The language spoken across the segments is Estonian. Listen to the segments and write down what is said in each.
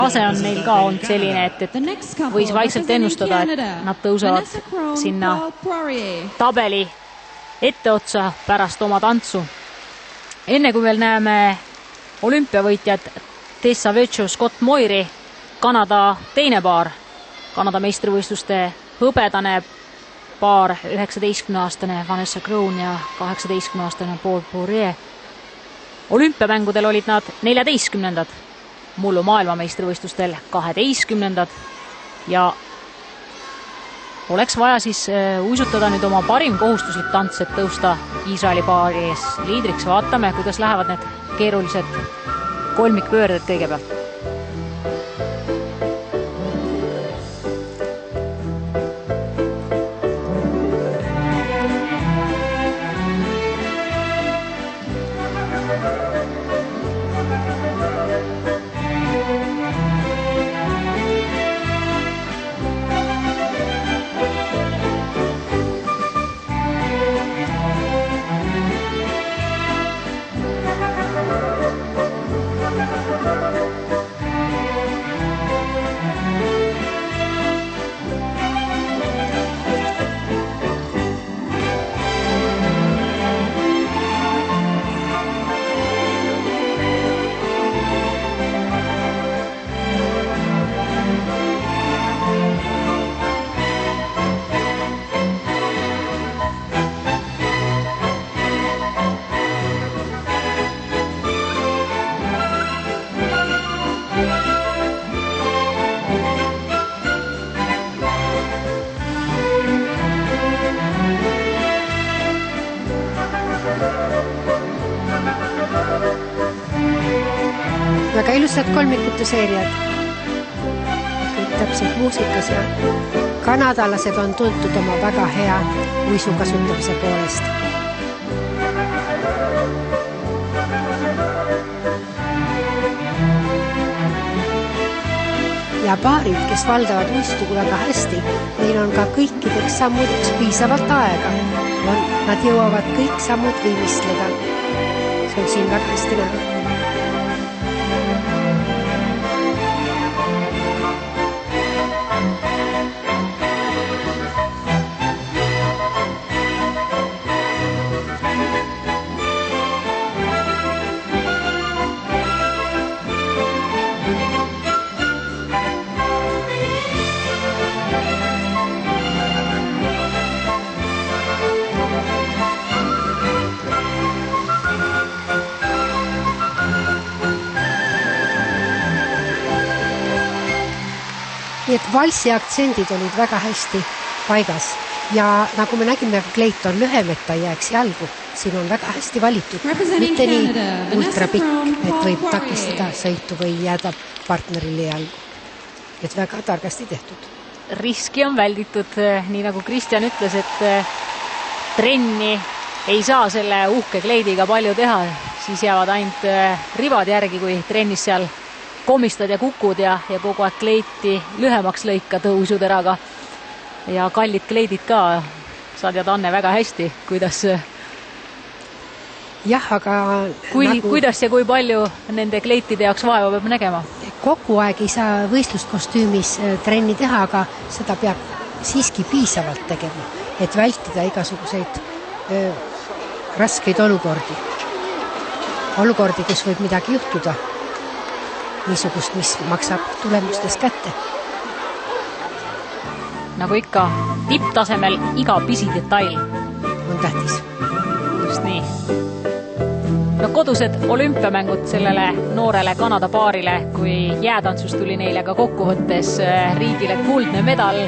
Tase on neil ka olnud selline, et võis vaikselt ennustada, et nad tõusevad sinna tabeli etteotsa pärast oma tantsu. Enne kui veel näeme olümpiavõitjad Tessa Vötšo, Scott Moiri, Kanada teine paar, Kanada meistrivõistluste hõbedane paar, 19-aastane Vanessa Kroon ja 18-aastane Paul Poirier. Olümpiamängudel olid nad 14. mullu maailmameistrivõistlustel 12. ja oleks vaja siis uisutada nüüd oma parim kohustuslik tants, et tõusta Iisraeli paari ees liidriks. Vaatame, kuidas lähevad need keerulised kolmikpöörded kõigepealt. Väga ilusad kolmikute seeriad. Kõik täpselt muusikas ja kanadalased on tuntud oma väga hea uisu kasutamise poolest. Ja paarid, kes valdavad uistugu väga hästi, neil on ka kõikideks sammudeks piisavalt aega. Nad jõuavad kõik sammud viimistleda. See on siin väga hästi näha. Nii et valsi aktsendid olid väga hästi paigas ja nagu me nägime, kleit on lühem, et ta jääks jalgu. Siin on väga hästi valitud, mitte nii ultrapikk, et võib takistada sõitu või jääda partnerile jalgu. Et väga targasti tehtud. Riski on välditud, nii nagu Kristjan ütles, et trenni ei saa selle uhke kleidiga palju teha, siis jäävad ainult rivad järgi, kui trennis seal komistad ja kukud ja kogu aeg kleiti lühemaks lõikad uisuteraga ja kallid kleidid ka. Sa tead, Anne, väga hästi, kuidas aga kuidas ja kui palju nende kleitide jaoks vaeva peab nägema? Kogu aeg ei saa võistluskostüümis trenni teha, aga seda peab siiski piisavalt tegema, et vältida igasuguseid raskeid olukordi, kus võib midagi juhtuda. Niisugust, mis maksab tulemustes kätte. Nagu ikka, tipptasemel iga pisidetail on tähtis. Just nii. No kodused olümpiamängud sellele noorele Kanada paarile, kui jäätantsus tuli neile ka kokkuvõttes riigile kuldne medal,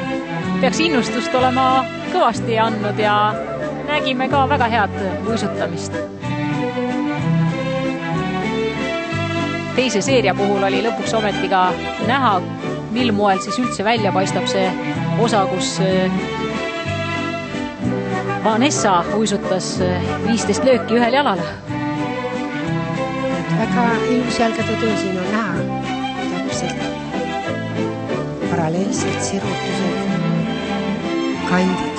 peaks innustust olema kõvasti andnud ja nägime ka väga head uisutamist. Teise seeria puhul oli lõpuks ometi ka näha, mil moel siis üldse välja paistab see osa, kus Vanessa uisutas 15 lööki ühel jalal. Väga ilus jalgade töö siin on näha. Täpselt paralleelselt sirutused, kandid.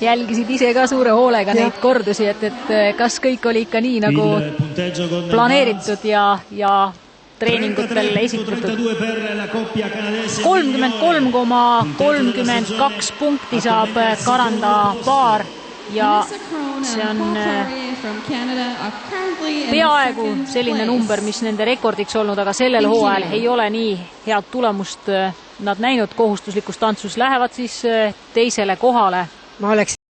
jälgisid ise ka suure hoolega neid kordusi, et kas kõik oli ikka nii nagu planeeritud ja treeningutel esitatud. 33,32 punkti saab Kanada paar ja see on peaaegu selline number, mis nende rekordiks olnud, aga sellel hooajal ei ole nii head tulemust nad näinud kohustuslikus tantsus. Lähevad siis teisele kohale. Ma oleks